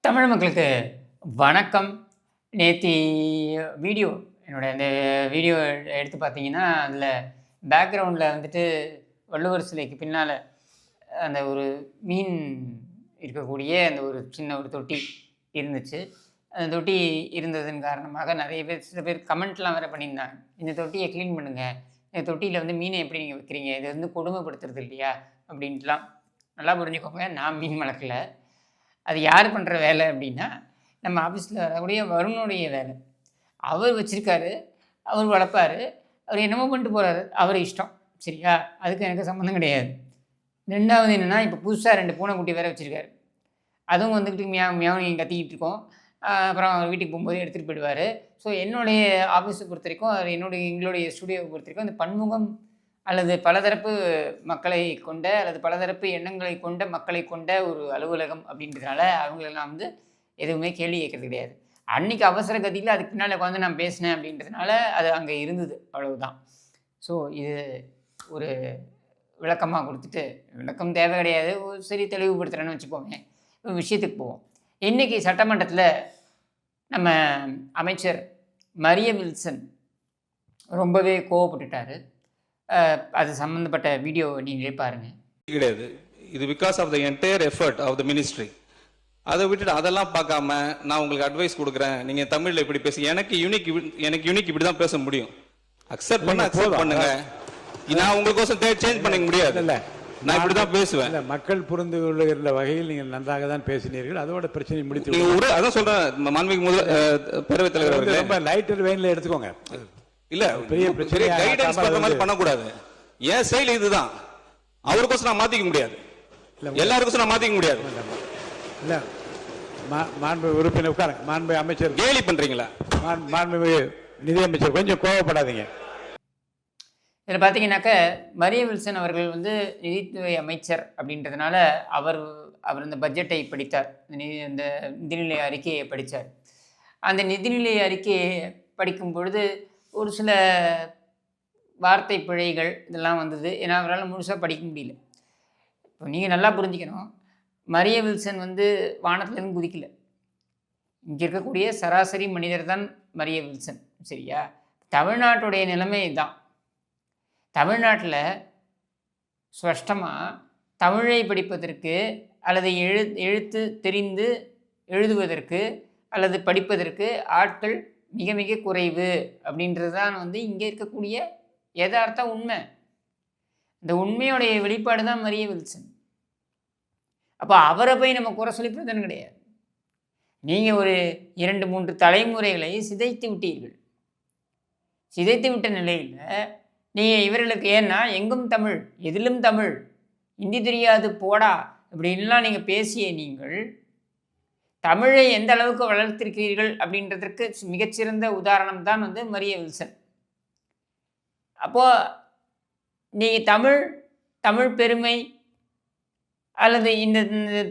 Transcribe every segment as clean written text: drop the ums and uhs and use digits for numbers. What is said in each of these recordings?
தமிழ் மக்களுக்கு வணக்கம். நேத்தி வீடியோ என்னோடய அந்த வீடியோ எடுத்து பார்த்தீங்கன்னா, அதில பேக்ரவுண்டில் வந்துட்டு வள்ளுவர் சிலைக்கு பின்னால அந்த ஒரு மீன் இருக்கக்கூடிய அந்த ஒரு சின்ன ஒரு தொட்டி இருந்துச்சு. அந்த தொட்டி இருந்ததன் காரணமாக நிறைய பேர் சில பேர் கமெண்ட்லாம் வேறு பண்ணியிருந்தாங்க. "இந்த தொட்டிய கிளீன் பண்ணுங்க. இந்த தொட்டியில வந்து மீனை எப்படி நீங்க வைக்கிறீங்க? இது வந்து கொடுமைப்படுத்துறது இல்லையா?" அப்படின்ட்டுலாம். நல்லா புரிஞ்சுக்கோங்க, நான் மீன் வளர்க்கல. அது யார் பண்ணுற வேலை அப்படின்னா, நம்ம ஆஃபீஸில் வரக்கூடிய வருணுடைய வேலை. அவர் வச்சிருக்காரு, அவர் வளர்ப்பாரு, அவர் என்னமோ பண்ணிட்டு போறாரு, அவர் இஷ்டம். சரியா? அதுக்கு எனக்கு சம்மந்தம் கிடையாது. 2வது என்னன்னா, இப்போ புதுசா 2 பூனைக்குட்டி வேற வச்சிருக்காரு. அதுவும் வந்துக்கிட்டு மியாவ் மியாவ்னு கத்திக்கிட்டு இருக்கும். அப்புறம் அவர் வீட்டுக்கு போகும்போது எடுத்துகிட்டு போயிடுவாரு. ஸோ என்னுடைய ஆஃபீஸை பொறுத்தவரைக்கும், எங்களுடைய ஸ்டுடியோவை பொறுத்தவரைக்கும் அந்த பன்முகம் அல்லது பலதரப்பு மக்களை கொண்ட அல்லது பலதரப்பு எண்ணங்களை கொண்ட மக்களை கொண்ட ஒரு அலுவலகம் அப்படின்றதுனால அவங்களெல்லாம் வந்து எதுவுமே கேள்வி கேட்கறது கிடையாது. அன்னைக்கு அவசர கதியில் அதுக்கு பின்னால் உட்காந்து நான் பேசினேன் அப்படின்றதுனால அது அங்கே இருந்தது, அவ்வளவுதான். ஸோ இது ஒரு விளக்கமாக கொடுத்துட்டு, விளக்கம் தேவை கிடையாது, சரி தெளிவுபடுத்துகிறேன்னு வச்சுப்போமே. இப்போ விஷயத்துக்கு போவோம். இன்றைக்கி சட்டமன்றத்தில் நம்ம அமைச்சர் மரிய வில்சன் ரொம்பவே கோவப்பட்டுட்டார். அது சம்மந்தப்பட்ட வீடியோ நீங்களே பாருங்கள். கிடையாது, இது because of the entire effort of the ministry. அதை விட்டுட்டு அதெல்லாம் பார்க்காம நான் உங்களுக்கு அட்வைஸ் கொடுக்குறேன், நீங்கள் தமிழில் இப்படி பேசி எனக்கு யூனிக் இப்படி தான் பேச முடியும். அக்செப்ட் பண்ணுங்க. நான் உங்களுக்கோசம் சேஞ்ச் பண்ண முடியாது. இல்லை, நான் இப்படி தான் பேசுவேன். மக்கள் புரிந்து கொள்ளுகிற வகையில் நீங்கள் நன்றாக தான் பேசினீர்கள். அதோட பிரச்சனை முடித்து அதான் சொல்கிறேன். மாண்புமிகு பேரவைத் தலைவர் ரொம்ப லைட்டர் வெயினில் எடுத்துக்கோங்க. இல்ல, பெரிய கைடன்ஸ் பண்ற மாதிரி பண்ணக்கூடாது. என் ஸ்டைல் இதுதான். அவருக்கோசம் நான் மாத்திக்க முடியாது, எல்லாருக்கும் நான் மாத்திக்க முடியாது. இல்ல, மாண்பு உறுப்பினர் உட்காருங்க. மாண்பு அமைச்சர் கேலி பண்றீங்களா? மாண்பு நிதி அமைச்சர் கொஞ்சம் கோவப்படாதீங்க. இதில் பார்த்தீங்கன்னாக்க மரிய வில்சன் அவர்கள் வந்து நிதித்துறை அமைச்சர் அப்படின்றதுனால அவர் அந்த பட்ஜெட்டை படித்தார், அந்த நிதிநிலை அறிக்கையை படித்தார். அந்த நிதிநிலை அறிக்கையை படிக்கும் பொழுது ஒரு சில வார்த்தை பிழைகள் இதெல்லாம் வந்தது. ஏன்னா அவரால் முழுசாக படிக்க முடியல. இப்போ நீங்கள் நல்லா புரிஞ்சுக்கணும், மரிய வில்சன் வந்து வானத்துலேருந்து குதிக்கலை. இங்கே இருக்கக்கூடிய சராசரி மனிதர் தான் மரிய வில்சன். சரியா? தமிழ்நாட்டுடைய நிலைமை இதுதான். தமிழ்நாட்டில் ஸ்பஷ்டமாக தமிழை படிப்பதற்கு அல்லது எழுத்து தெரிந்து எழுதுவதற்கு அல்லது படிப்பதற்கு ஆட்கள் மிக மிக குறைவு அப்படின்றது தான் வந்து இங்கே இருக்கக்கூடிய யதார்த்த உண்மை. இந்த உண்மையோடைய வெளிப்பாடு தான் மரிய வில்சன். அப்போ அவரை போய் நம்ம குறை சொல்லி பிரச்சனை கிடையாது. நீங்கள் ஒரு 2-3 தலைமுறைகளை சிதைத்து விட்டீர்கள். சிதைத்து விட்ட நிலையில் நீங்கள் இவர்களுக்கு, ஏன்னா எங்கும் தமிழ் எதிலும் தமிழ், ஹிந்தி தெரியாது போடா அப்படின்லாம் நீங்கள் பேசிய நீங்கள் தமிழை எந்த அளவுக்கு வளர்த்திருக்கிறீர்கள் அப்படின்றதற்கு மிகச்சிறந்த உதாரணம் தான் வந்து மரிய வில்சன். அப்போது நீங்கள் தமிழ் பெருமை அல்லது இந்த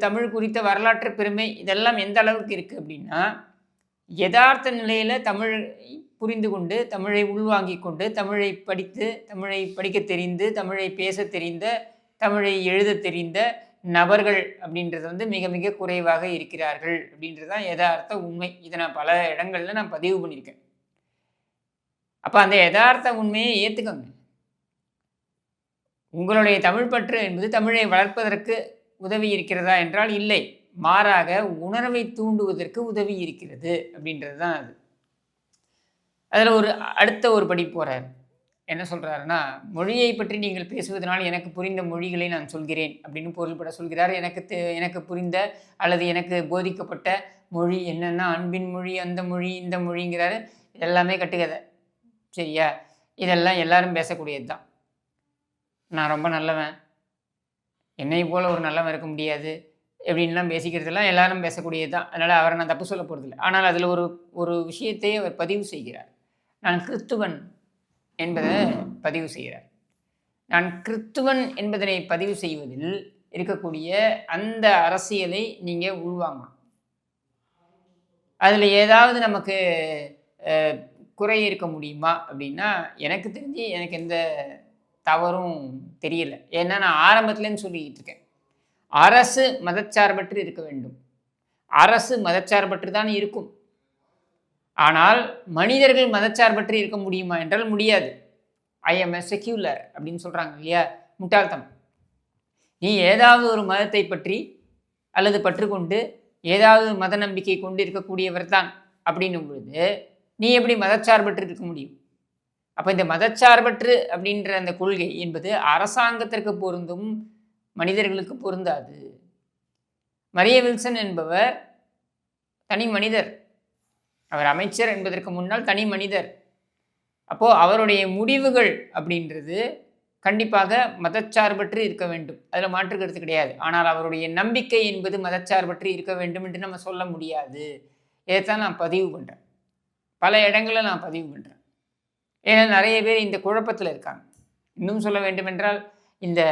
தமிழ் குறித்த வரலாற்று பெருமை இதெல்லாம் எந்த அளவுக்கு இருக்குது அப்படின்னா, யதார்த்த நிலையில் தமிழை புரிந்து கொண்டு, தமிழை உள்வாங்கி கொண்டு, தமிழை படித்து, தமிழை படிக்க தெரிந்து, தமிழை பேச தெரிந்த, தமிழை எழுத தெரிந்த நபர்கள் அப்படின்றது வந்து மிக மிக குறைவாக இருக்கிறார்கள் அப்படின்றது தான் யதார்த்த உண்மை. இதை நான் பல இடங்களில் நான் பதிவு பண்ணியிருக்கேன். அப்போ அந்த யதார்த்த உண்மையை ஏற்றுக்கோங்க. உங்களுடைய தமிழ் பற்று என்பது தமிழை வளர்ப்பதற்கு உதவி இருக்கிறதா என்றால் இல்லை, மாறாக உணர்வை தூண்டுவதற்கு உதவி இருக்கிறது அப்படின்றது தான் அது. அதில் அடுத்த ஒரு படி போகிறார். என்ன சொல்கிறாருன்னா, மொழியை பற்றி நீங்கள் பேசுவதனால் எனக்கு புரிந்த மொழிகளை நான் சொல்கிறேன் அப்படின்னு பொருள்பட சொல்கிறார். எனக்கு புரிந்த அல்லது எனக்கு போதிக்கப்பட்ட மொழி என்னென்னா அன்பின் மொழி, அந்த மொழி, இந்த மொழிங்கிறாரு. எல்லாமே கட்டுக்கதை. சரியா? இதெல்லாம் எல்லாரும் பேசக்கூடியது தான். நான் ரொம்ப நல்லவன், என்னை போல் ஒரு நல்லவன் இருக்க முடியாது எப்படின்லாம் பேசிக்கிறதெல்லாம் எல்லாரும் பேசக்கூடியது தான். அதனால் அவரை நான் தப்பு சொல்ல போகிறதில்லை. ஆனால் அதில் ஒரு விஷயத்தை அவர் பதிவு செய்கிறார். நான் கிறிஸ்துவன் என்பதை பதிவு செய்கிறார். நான் கிறிஸ்துவன் என்பதனை பதிவு செய்வதில் இருக்கக்கூடிய அந்த அரசியலை நீங்கள் உள்வாங்கணும். அதில் ஏதாவது நமக்கு குறை இருக்க முடியுமா அப்படின்னா, எனக்கு தெரிஞ்சு எனக்கு எந்த தவறும் தெரியல. ஏன்னா நான் ஆரம்பத்துலேருந்து சொல்லிக்கிட்டு இருக்கேன், அரசு மதச்சார்பற்று இருக்க வேண்டும், அரசு மதச்சார்பற்று தான் இருக்கும். ஆனால் மனிதர்கள் மதச்சார்பற்று இருக்க முடியுமா என்றால் முடியாது. ஐ எம் எ செக்யூலர் அப்படின்னு சொல்கிறாங்க இல்லையா, முட்டாள்தனம். நீ ஏதாவது ஒரு மதத்தை பற்றி அல்லது பற்றுக்கொண்டு ஏதாவது மத நம்பிக்கை கொண்டு இருக்கக்கூடியவர் தான் அப்படின்னும் பொழுது நீ எப்படி மதச்சார்பற்று இருக்க முடியும்? அப்போ இந்த மதச்சார்பற்று அப்படின்ற அந்த கொள்கை என்பது அரசாங்கத்திற்கு பொருந்தும், மனிதர்களுக்கு பொருந்தாது. மரிய வில்சன் என்பவர் தனி மனிதர். அவர் அமைச்சர் என்பதற்கு முன்னால் தனி மனிதர். அப்போது அவருடைய முடிவுகள் அப்படின்றது கண்டிப்பாக மதச்சார்பற்று இருக்க வேண்டும், அதில் மாற்று கருத்து கிடையாது. ஆனால் அவருடைய நம்பிக்கை என்பது மதச்சார்பற்று இருக்க வேண்டும் என்று நம்ம சொல்ல முடியாது. இதைத்தான் நான் பதிவு பண்ணுறேன், பல இடங்களில் நான் பதிவு பண்ணுறேன். ஏன்னா நிறைய பேர் இந்த குழப்பத்தில் இருக்காங்க. இன்னும் சொல்ல வேண்டுமென்றால் இந்த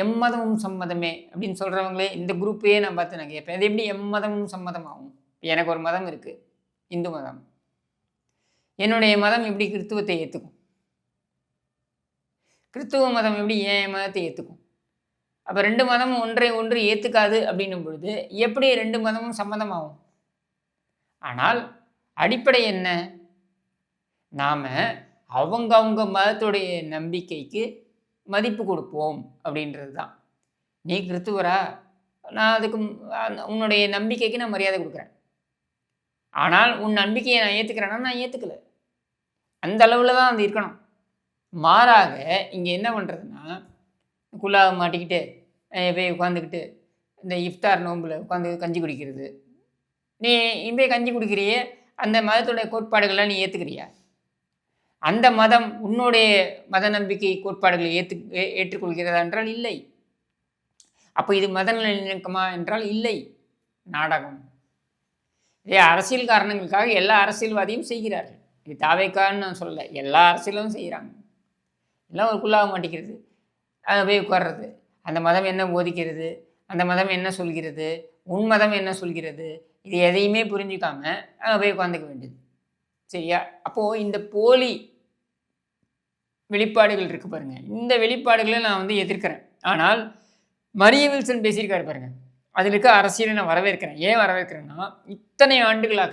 எம்மதமும் சம்மதமே அப்படின்னு சொல்கிறவங்களே இந்த குரூப்பையே நான் பார்த்து நான் கேட்பேன், அது எப்படி எம்மதமும் சம்மதமாகும்? எனக்கு ஒரு மதம் இருக்குது, இந்து மதம். என்னுடைய மதம் எப்படி கிறிஸ்துவத்தை ஏற்றுக்கும்? கிறிஸ்துவ மதம் எப்படி என் மதத்தை ஏற்றுக்கும்? அப்போ 2 மதமும் ஒன்றை ஒன்று ஏற்றுக்காது அப்படின்னும் பொழுது எப்படி 2 மதமும் சம்மதமாகும்? ஆனால் அடிப்படை என்ன? நாம் அவங்க மதத்துடைய நம்பிக்கைக்கு மதிப்பு கொடுப்போம் அப்படின்றது தான். நீ கிறிஸ்துவரா, நான் அதுக்கு உன்னுடைய நம்பிக்கைக்கு நான் மரியாதை கொடுக்குறேன். ஆனால் உன் நம்பிக்கையை நான் ஏற்றுக்கிறேன்னா நான் ஏற்றுக்கலை. அந்த அளவில் தான் அது இருக்கணும். மாறாக இங்கே என்ன பண்ணுறதுன்னா, குல்லாவை மாட்டிக்கிட்டு போய் உட்காந்துக்கிட்டு இந்த இஃப்தார் நோம்பில் உட்காந்து கஞ்சி குடிக்கிறது. நீ போய் கஞ்சி குடிக்கிறியே, அந்த மதத்துடைய கோட்பாடுகள்லாம் நீ ஏற்றுக்கிறியா? அந்த மதம் உன்னுடைய மத நம்பிக்கை கோட்பாடுகளை ஏற்றுக்கொள்கிறதா என்றால் இல்லை. அப்போ இது மத நல்லிணக்கமா என்றால் இல்லை, நாடகம். இதே அரசியல் காரணங்களுக்காக எல்லா அரசியல்வாதியும் செய்கிறார்கள். இது தாவேக்கான்னு நான் சொல்லலை, எல்லா அரசியலும் செய்கிறாங்க. எல்லாம் ஒரு குள்ளாக மாட்டிக்கிறது, அதை போய் உட்கார்றது. அந்த மதம் என்ன போதிக்கிறது, அந்த மதம் என்ன சொல்கிறது, உன் மதம் என்ன சொல்கிறது, இது எதையுமே புரிஞ்சிக்காம அங்கே போய் உட்காந்துக்க வேண்டியது. சரியா? அப்போது இந்த போலி வெளிப்பாடுகள் இருக்குது பாருங்கள், இந்த வெளிப்பாடுகளை நான் எதிர்க்கிறேன். ஆனால் மரிய வில்சன் பேசியிருக்காரு பாருங்கள், அதில் இருக்க அரசியலை நான் வரவேற்கிறேன். ஏன் வரவேற்கிறேன்னா, இத்தனை ஆண்டுகளாக,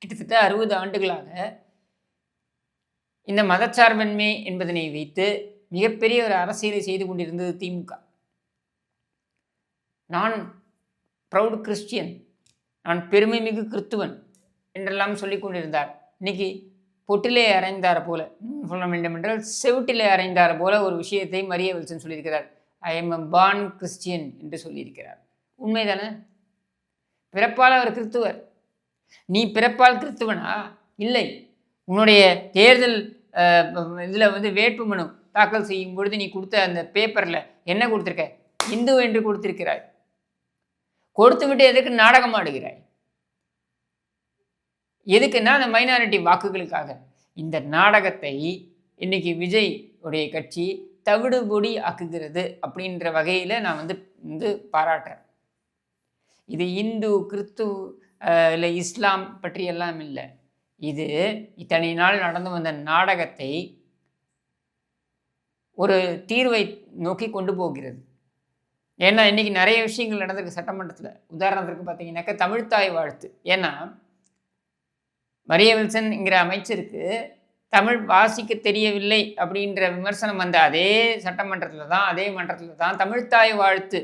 கிட்டத்தட்ட 60 ஆண்டுகளாக இந்த மதச்சார்பன்மை என்பதனை வைத்து மிகப்பெரிய ஒரு அரசியலை செய்து கொண்டிருந்தது திமுக. நான் ப்ரௌட் கிறிஸ்டியன், நான் பெருமை மிகு கிறிஸ்துவன் என்றெல்லாம் சொல்லி கொண்டிருந்தார். இன்னைக்கு பொட்டிலே அரைந்தார் போல, சொல்ல வேண்டும் என்றால் செவிட்டிலே அரைந்தார் போல ஒரு விஷயத்தை மரிய வில்சன் சொல்லியிருக்கிறார். I am a born Christian என்று சொல்லியிருக்கிறார். உண்மைதானே? பிறப்பால் அவர் கிறிஸ்துவர். நீ பிறப்பால் கிறிஸ்துவனா? இல்லை. உன்னுடைய தேர்தல் இதில் வேட்புமனு தாக்கல் செய்யும் பொழுது நீ கொடுத்த அந்த பேப்பரில் என்ன கொடுத்துருக்க? இந்து என்று கொடுத்திருக்கிறாய். கொடுத்து விட்டு எதுக்கு நாடகம் ஆடுகிறாய்? எதுக்குன்னா அந்த மைனாரிட்டி வாக்குகளுக்காக. இந்த நாடகத்தை இன்னைக்கு விஜய் உடைய கட்சி தவிடுபொடி ஆக்குகிறது அப்படின்ற வகையில் நான் பாராட்டுறேன். இது இந்து கிறிஸ்து இல்லை இஸ்லாம் பற்றியெல்லாம் இல்லை. இது இத்தனை நாள் நடந்து வந்த நாடகத்தை ஒரு தீர்வை நோக்கி கொண்டு போகிறது. ஏன்னா இன்றைக்கி நிறைய விஷயங்கள் நடந்திருக்கு சட்டமன்றத்தில். உதாரணத்திற்கு பார்த்தீங்கன்னாக்கா தமிழ்த்தாய் வாழ்த்து. ஏன்னா மரிய வில்சன்ங்கிற அமைச்சருக்கு தமிழ் வாசிக்க தெரியவில்லை அப்படின்ற விமர்சனம் வந்த அதே சட்டமன்றத்தில் தான், அதே மன்றத்தில் தான் தமிழ்த்தாய் வாழ்த்து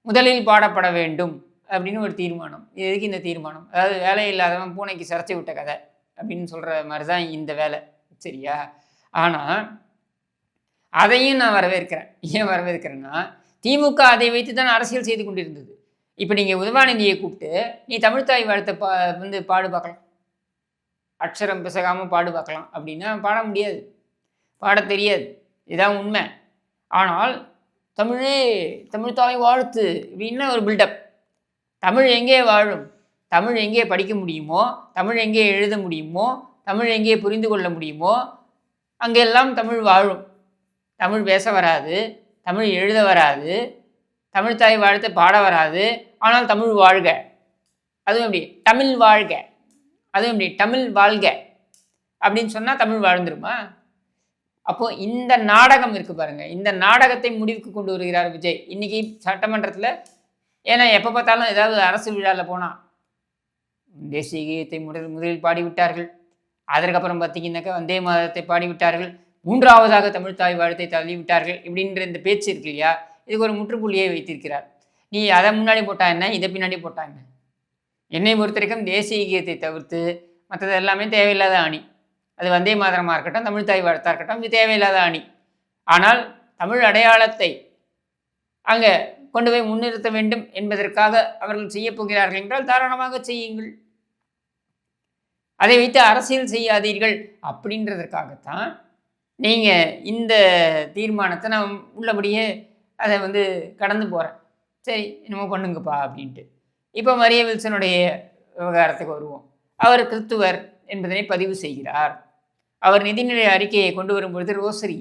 முதலில் பாடப்பட வேண்டும் அப்படின்னு ஒரு தீர்மானம். எதுக்கு இந்த தீர்மானம்? அதாவது வேலை இல்லாதவன் பூனைக்கு சிறச்சி விட்ட கதை அப்படின்னு சொல்கிற மாதிரி தான் இந்த வேலை. சரியா? ஆனால் அதையும் நான் வரவேற்கிறேன். ஏன் வரவேற்கிறேன்னா, திமுக அதை வைத்து தான் அரசியல் செய்து கொண்டிருந்தது. இப்போ நீங்கள் உதவாநிதியை கூப்பிட்டு நீ தமிழ்த்தாய் வாழ்த்தை பாடு பார்க்கலாம், அக்ஷரம் பிசகாமல் பாடு பார்க்கலாம் அப்படின்னா பாட முடியாது, பாட தெரியாது. இதுதான் உண்மை. ஆனால் தமிழ்த்தாய் வாழ்த்து அப்படின்னா ஒரு பில்டப். தமிழ் எங்கே வாழும், தமிழ் எங்கே படிக்க முடியுமோ, தமிழ் எங்கே எழுத முடியுமோ, தமிழ் எங்கே புரிந்து கொள்ள முடியுமோ அங்கெல்லாம் தமிழ் வாழும். தமிழ் பேச வராது, தமிழ் எழுத வராது, தமிழ்த்தாய் வாழ்த்து பாட வராது, ஆனால் தமிழ் வாழ்க. அதுவும் எப்படி? தமிழ் வாழ்க. அதுவும் எப்படி? தமிழ் வாழ்க அப்படின்னு சொன்னால் தமிழ் வாழ்ந்துருமா? அப்போது இந்த நாடகம் இருக்குது பாருங்கள், இந்த நாடகத்தை முடிவுக்கு கொண்டு வருகிறார் விஜய். இன்றைக்கி சட்டமன்றத்தில் ஏன்னா எப்போ பார்த்தாலும் ஏதாவது அரசு விழாவில் போனால் தேசிய கீதத்தை முதலில் பாடிவிட்டார்கள். அதற்கப்புறம் பார்த்தீங்கன்னாக்கா வந்தே மாதத்தை பாடிவிட்டார்கள். 3வதாக தமிழ்த்தாய் வாழ்த்தை தள்ளிவிட்டார்கள். இப்படின்ற இந்த பேச்சு இருக்கு இல்லையா, இதுக்கு ஒரு முற்றுப்புள்ளியை வைத்திருக்கிறார். நீ அதை முன்னாடி போட்டா என்ன, இதை பின்னாடி போட்டா என்ன? என்னை பொறுத்த வரைக்கும் தேசிய கீதத்தை தவிர்த்து மற்றது எல்லாமே தேவையில்லாத அணி. அது வந்தே மாதரமாக இருக்கட்டும், தமிழ்த்தாய் வாழ்த்தாக இருக்கட்டும், இது தேவையில்லாத அணி. ஆனால் தமிழ் அடையாளத்தை அங்கே கொண்டு போய் முன்னிறுத்த வேண்டும் என்பதற்காக அவர்கள் செய்யப் போகிறார்கள் என்றால் தாராளமாக செய்யுங்கள். அதை வைத்து அரசியல் செய்யாதீர்கள் அப்படின்றதற்காகத்தான் நீங்கள் இந்த தீர்மானத்தை நான் உள்ளபடியே அதை கடந்து போகிறேன். சரி என்னமோ பண்ணுங்கப்பா அப்படின்ட்டு. இப்போ மரிய வில்சனுடைய விவகாரத்துக்கு வருவோம். அவர் கிறித்துவர் என்பதனை பதிவு செய்கிறார். அவர் நிதிநிலை அறிக்கையை கொண்டு வரும்பொழுது ரோசரி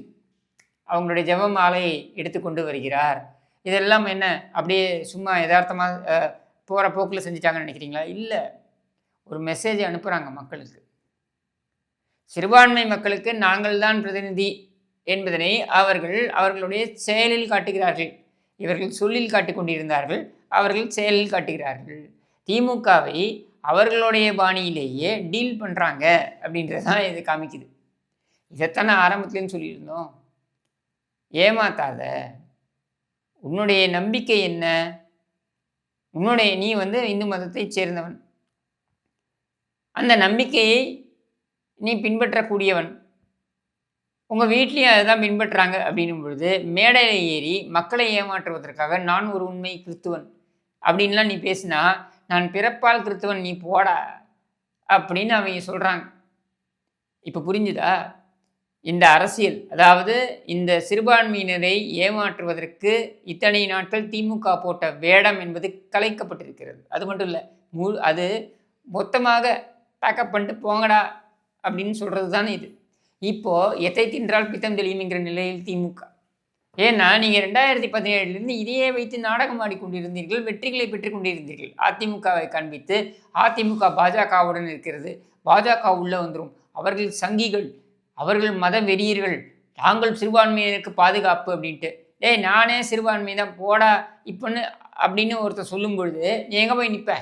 அவங்களுடைய ஜெப மாலையை எடுத்து கொண்டு வருகிறார். இதெல்லாம் என்ன அப்படியே சும்மா யதார்த்தமாக போகிற போக்கில் செஞ்சிட்டாங்கன்னு நினைக்கிறீங்களா? இல்லை, ஒரு மெசேஜ் அனுப்புகிறாங்க மக்களுக்கு. சிறுபான்மை மக்களுக்கு நாங்கள் தான் பிரதிநிதி என்பதனை அவர்களுடைய செயலில் காட்டுகிறார்கள். இவர்கள் சொல்லில் காட்டிக் கொண்டிருந்தார்கள், அவர்கள் செயலில் காட்டுகிறார்கள். திமுகவை அவர்களுடைய பாணியிலேயே டீல் பண்ணுறாங்க அப்படின்றதான் இது காமிக்குது. இதைத்தானே ஆரம்பத்துலேன்னு சொல்லியிருந்தோம். ஏமாத்தாத, உன்னுடைய நம்பிக்கை என்ன? நீ இந்து மதத்தை சேர்ந்தவன், அந்த நம்பிக்கையை நீ பின்பற்றக்கூடியவன், உங்கள் வீட்லேயும் அதை தான் பின்பற்றுறாங்க அப்படின்னும் பொழுது மேடையில் ஏறி மக்களை ஏமாற்றுவதற்காக நான் ஒரு உண்மை கிறிஸ்துவன் அப்படின்லாம் நீ பேசினா, நான் பிறப்பால் கிறிஸ்துவன், நீ போடா அப்படின்னு அவங்க சொல்கிறாங்க. இப்போ புரிஞ்சுதா? இந்த அரசியல், அதாவது இந்த சிறுபான்மையினரை ஏமாற்றுவதற்கு இத்தனை நாட்கள் திமுக போட்ட வேடம் என்பது கலைக்கப்பட்டிருக்கிறது. அது மட்டும் இல்லை, அது மொத்தமாக பேக்கப் பண்ணிட்டு போங்கடா அப்படின்னு சொல்கிறது தானே இது. இப்போது எத்தை தின்றால் பித்தம் தெளியுங்கிற நிலையில் திமுக. ஏன்னா நீங்கள் 2017 இதையே வைத்து நாடகம் ஆடிக்கொண்டிருந்தீர்கள், வெற்றிகளை பெற்றுக் கொண்டிருந்தீர்கள். அதிமுகவை காண்பித்து அதிமுக பாஜகவுடன் இருக்கிறது, பாஜக உள்ளே வந்துடும், அவர்கள் சங்கிகள், அவர்கள் மத வெறியர்கள், தாங்கள் சிறுபான்மையினருக்கு பாதுகாப்பு அப்படின்ட்டு. நானே சிறுபான்மை தான் போடா இப்போன்னு அப்படின்னு ஒருத்தர் சொல்லும் பொழுது நீ எங்கே போய் நிற்ப?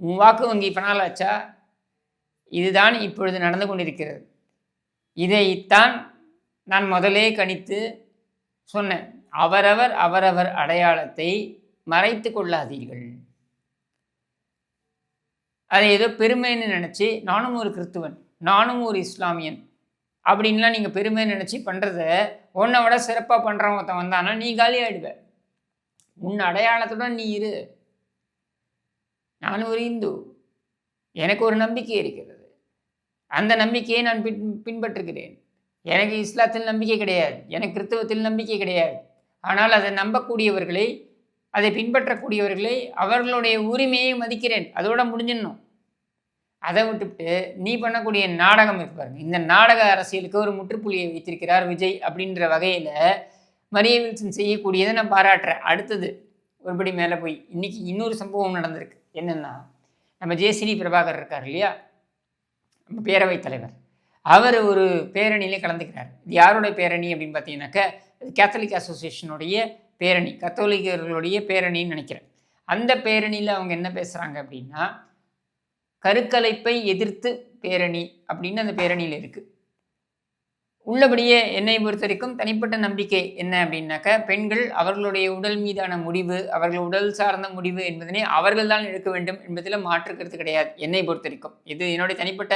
உன் வாக்கு வங்கி இப்பனால் ஆச்சா? இதுதான் இப்பொழுது நடந்து கொண்டிருக்கிறது. இதைத்தான் நான் முதலே கணித்து சொன்னேன். அவரவர் அடையாளத்தை மறைத்து கொள்ளாதீர்கள். அதை ஏதோ பெருமைன்னு நினச்சி நானும் ஒரு கிறிஸ்துவன், நானும் ஒரு இஸ்லாமியன் அப்படின்லாம் நீங்கள் பெருமைன்னு நினச்சி பண்ணுறத உன்னை விட சிறப்பாக பண்ணுறவன் ஒருத்தன் வந்தானா நீ காலி ஆகிடுவ. உன் அடையாளத்துடன் நீ இரு. நான் ஒரு இந்து, எனக்கு ஒரு நம்பிக்கை இருக்கிறது, அந்த நம்பிக்கையை நான் பின்பற்றுகிறேன். எனக்கு இஸ்லாத்தில் நம்பிக்கை கிடையாது, எனக்கு கிறிஸ்தவத்தில் நம்பிக்கை கிடையாது. ஆனால் அதை நம்பக்கூடியவர்களை, அதை பின்பற்றக்கூடியவர்களை, அவர்களுடைய உரிமையை மதிக்கிறேன். அதோட முடிஞ்சிடணும். அதை விட்டுவிட்டு நீ பண்ணக்கூடிய நாடகம் இருக்கு பாருங்க. இந்த நாடக அரசியலுக்கு ஒரு முற்றுப்புள்ளியை வைத்திருக்கிறார் விஜய் அப்படின்ற வகையில் மரிய வில்சன் செய்யக்கூடியதை நான் பாராட்டுறேன். அடுத்தது ஒருபடி மேலே போய் இன்றைக்கி இன்னொரு சம்பவம் நடந்திருக்கு. என்னென்னா, நம்ம ஜேசிடி பிரபாகர் இருக்கார் இல்லையா, நம்ம பேரவைத் தலைவர், அவர் ஒரு பேரணியிலே கலந்துக்கிறார். இது யாருடைய பேரணி அப்படின்னு பார்த்தீங்கன்னாக்கா, கேத்தலிக் அசோசியேஷனுடைய பேரணி, கத்தோலிக்கர்களுடைய பேரணின்னு நினைக்கிறேன். அந்த பேரணியில் அவங்க என்ன பேசுகிறாங்க அப்படின்னா, கருக்கலைப்பை எதிர்த்து பேரணி அப்படின்னு அந்த பேரணியில் இருக்குது. உள்ளபடியே என்னை பொறுத்த வரைக்கும் தனிப்பட்ட நம்பிக்கை என்ன அப்படின்னாக்கா, பெண்கள் அவர்களுடைய உடல் மீதான முடிவு, அவர்கள் உடல் சார்ந்த முடிவு என்பதனை அவர்கள் தான் எடுக்க வேண்டும் என்பதில் மாற்றுக்கிறது கிடையாது. என்னை பொறுத்த வரைக்கும் இது என்னுடைய தனிப்பட்ட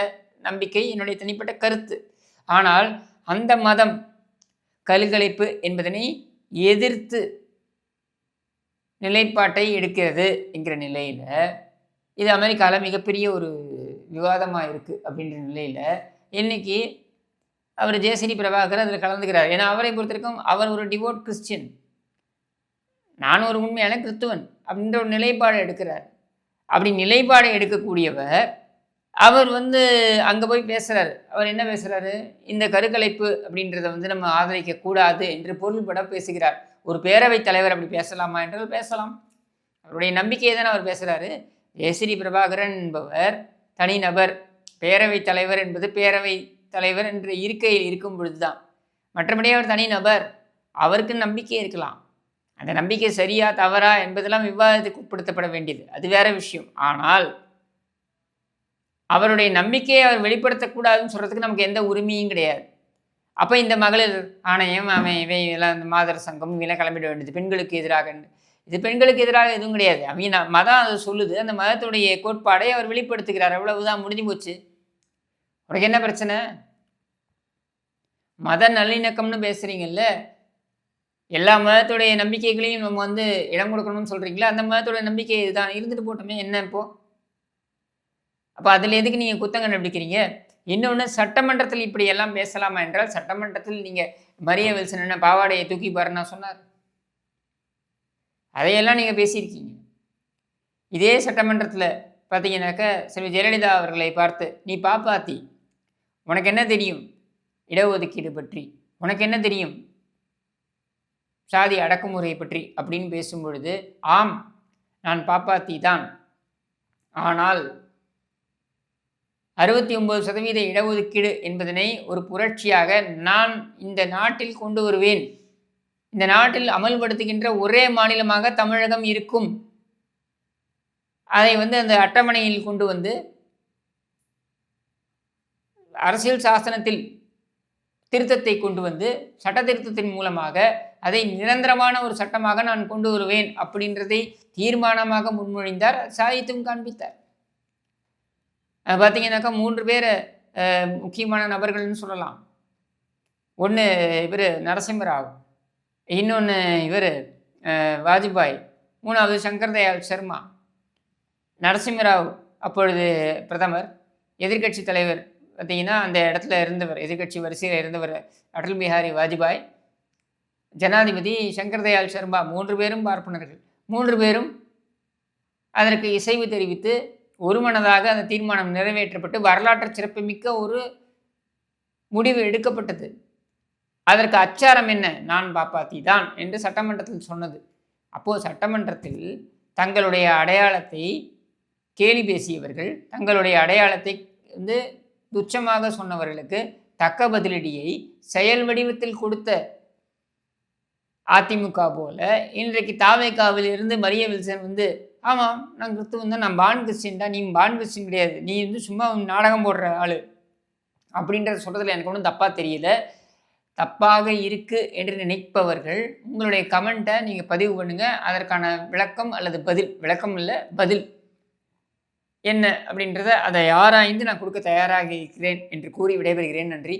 நம்பிக்கை, என்னுடைய தனிப்பட்ட கருத்து. ஆனால் அந்த மதம் கருக்கலைப்பு என்பதனை எதிர்த்து நிலைப்பாட்டை எடுக்கிறது என்கிற நிலையில் இது அமெரிக்காவில் மிகப்பெரிய ஒரு விவாதமாக இருக்குது. அப்படின்ற நிலையில் இன்றைக்கி அவர் ஜேசிடி பிரபாகர் அதில் கலந்துக்கிறார். ஏன்னா அவரை பொறுத்த வரைக்கும் அவர் ஒரு டிவோட் கிறிஸ்டியன், நான் ஒரு உண்மையான கிறிஸ்துவன் அப்படின்ற ஒரு நிலைப்பாடை எடுக்கிறார். அப்படி நிலைப்பாடை எடுக்கக்கூடியவர் அவர் அங்கே போய் பேசுகிறார். அவர் என்ன பேசுகிறாரு, இந்த கருக்கலைப்பு அப்படின்றத நம்ம ஆதரிக்கக்கூடாது என்று பொருள்பட பேசுகிறார். ஒரு பேரவைத் தலைவர் அப்படி பேசலாமா என்றால் பேசலாம். அவருடைய நம்பிக்கையை தானே அவர் பேசுகிறாரு. ஜேசிடி பிரபாகரன் என்பவர் தனிநபர், பேரவைத் தலைவர் என்பது பேரவை தலைவர் என்ற இருக்கையில் இருக்கும் பொழுது தான். மற்றபடி அவர் தனிநபர், அவருக்கு நம்பிக்கை இருக்கலாம். அந்த நம்பிக்கை சரியா தவறா என்பதெல்லாம் விவாதத்துக்கு உட்படுத்தப்பட வேண்டியது, அது வேற விஷயம். ஆனால் அவருடைய நம்பிக்கையை அவர் வெளிப்படுத்தக்கூடாதுன்னு சொல்றதுக்கு நமக்கு எந்த உரிமையும் கிடையாது. அப்போ இந்த மகளிர் ஆணையம் அவன் இவை எல்லாம் இந்த மாதர் சங்கம் இவெல்லாம் கிளம்பிட வேண்டியது பெண்களுக்கு எதிராக. இது பெண்களுக்கு எதிராக எதுவும் கிடையாது. அவங்க மதம் அதை சொல்லுது, அந்த மதத்துடைய கோட்பாடை அவர் வெளிப்படுத்துகிறார், அவ்வளவுதான், முடிஞ்சு போச்சு. உனக்கு என்ன பிரச்சனை? மத நல்லிணக்கம்னு பேசுறீங்கல்ல, எல்லா மதத்துடைய நம்பிக்கைகளையும் நம்ம வந்து இடம் கொடுக்கணும்னு சொல்றீங்களா? அந்த மதத்துடைய நம்பிக்கை இதுதான், இருந்துட்டு போட்டோமே, என்ன இப்போ? அப்போ அதில் எதுக்கு நீங்கள் குத்தம் கண்டுபிடிக்கிறீங்க? இன்னொன்று, சட்டமன்றத்தில் இப்படி எல்லாம் பேசலாமா என்றால், சட்டமன்றத்தில் நீங்கள் மரிய வில்சன் என்ன பாவாடையை தூக்கி பாருன்னா சொன்னார்? அதையெல்லாம் நீங்கள் பேசியிருக்கீங்க. இதே சட்டமன்றத்தில் பார்த்தீங்கன்னாக்க செல்வி ஜெயலலிதா அவர்களை பார்த்து, நீ பாப்பாத்தி, உனக்கு என்ன தெரியும் இடஒதுக்கீடு பற்றி, உனக்கு என்ன தெரியும் சாதி அடக்குமுறை பற்றி அப்படின்னு பேசும் பொழுது, ஆம் நான் பாப்பாத்தி தான், ஆனால் 69% இடஒதுக்கீடு என்பதனை ஒரு புரட்சியாக நான் இந்த நாட்டில் கொண்டு வருவேன், இந்த நாட்டில் அமல்படுத்துகின்ற ஒரே மாநிலமாக தமிழகம் இருக்கும், அதை வந்து அந்த அட்டவணையில் கொண்டு வந்து அரசியல் சாசனத்தில் திருத்தத்தை கொண்டு வந்து சட்ட திருத்தத்தின் மூலமாக அதை நிரந்தரமான ஒரு சட்டமாக நான் கொண்டு வருவேன் அப்படின்றதை தீர்மானமாக முன்மொழிந்தார், சாதித்தும் காண்பித்தார். பார்த்தீங்கன்னாக்கா 3 பேரை முக்கியமான நபர்கள்னு சொல்லலாம். ஒன்று இவர் நரசிம்மராவ், இன்னொன்று இவர் வாஜ்பாய், 3வது சங்கர் தயாள் சர்மா. நரசிம்மராவ் அப்பொழுது பிரதமர், எதிர்க்கட்சி தலைவர் பார்த்தீங்கன்னா அந்த இடத்துல இருந்தவர், எதிர்க்கட்சி வரிசையில் இருந்தவர் அடல் பிஹாரி வாஜ்பாய், ஜனாதிபதி சங்கர் தயாள் சர்மா, 3 பேரும் பார்ப்பனர்கள். 3 பேரும் அதற்கு இசைவு தெரிவித்து ஒருமனதாக அந்த தீர்மானம் நிறைவேற்றப்பட்டு வரலாற்று சிறப்புமிக்க ஒரு முடிவு எடுக்கப்பட்டது. அதற்கு அச்சாரம் என்ன? நான் பாப்பாத்தி தான் என்று சட்டமன்றத்தில் சொன்னது. அப்போது சட்டமன்றத்தில் தங்களுடைய அடையாளத்தை கேலி பேசியவர்கள், தங்களுடைய அடையாளத்தை வந்து துச்சமாக சொன்னவர்களுக்கு தக்க பதிலடியை செயல் வடிவத்தில் கொடுத்த அதிமுக போல, இன்றைக்கு தாவேகாவில் இருந்து மரிய வில்சன் வந்து, ஆமாம் நான் கிறிஸ்துவன் தான், நான் பான் கிறிஸ்டின் தான், நீ பான் கிறிஸ்டின் கிடையாது, நீ வந்து சும்மா நாடகம் போடுற ஆள் அப்படின்றத சொல்கிறதுல எனக்கு ஒன்றும் தப்பாக தெரியல. தப்பாக இருக்குது என்று நினைப்பவர்கள் உங்களுடைய கமெண்ட்டை நீங்கள் பதிவு பண்ணுங்கள், அதற்கான விளக்கம் அல்லது பதில், விளக்கம் இல்லை பதில் என்ன அப்படின்றத அதை ஆராய்ந்து நான் கொடுக்க தயாராக இருக்கிறேன் என்று கூறி விடைபெறுகிறேன். நன்றி.